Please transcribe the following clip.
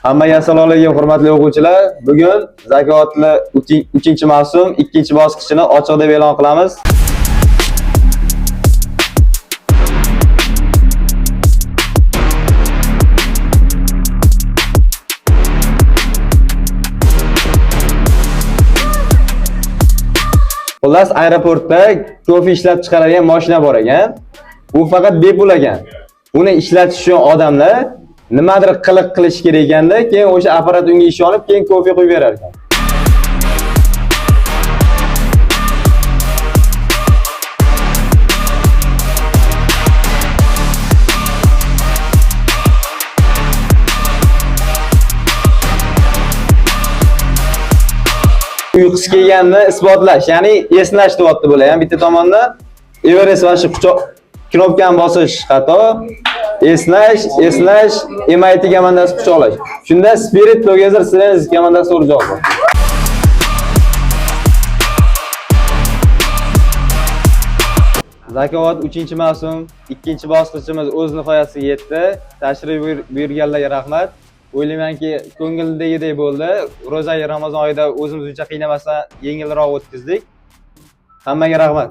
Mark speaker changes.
Speaker 1: Hammaga assalomu alaykum hurmatli o'quvchilar. Bugun zakotli 3-mavsum 2-bosqichini ochiq deb e'lon qilamiz. Xullas, aeroportda kofe ishlab chiqaradigan mashina bor ekan. Bu faqat bepul ekan. Uni ishlatish uchun odamlar nimadir qilish kerak ekanda, keyin o'sha apparat unga ishonib, keyin kofe quyib berar ekan. Uyqusi kelganini isbotlash, ya'ni eslash deyapti bular ham bitta tomondan. Everest va shu knopkani bosish xato. Eslash, MIT komandasi quchoqlash. Shunda Spirit Together Silence komandasi to'g'ri javob bor. Zakovat 3-mavsum 2-bosqichimiz o'z nihoyasiga yetdi. Tashrif buyurganlarga rahmat. O'ylaymanki, ko'ngildagidek bo'ldi. Ro'za Ramazon oyida o'zimiz uchun qiynamasdan yengilroq o'tkazdik. Hammaga rahmat.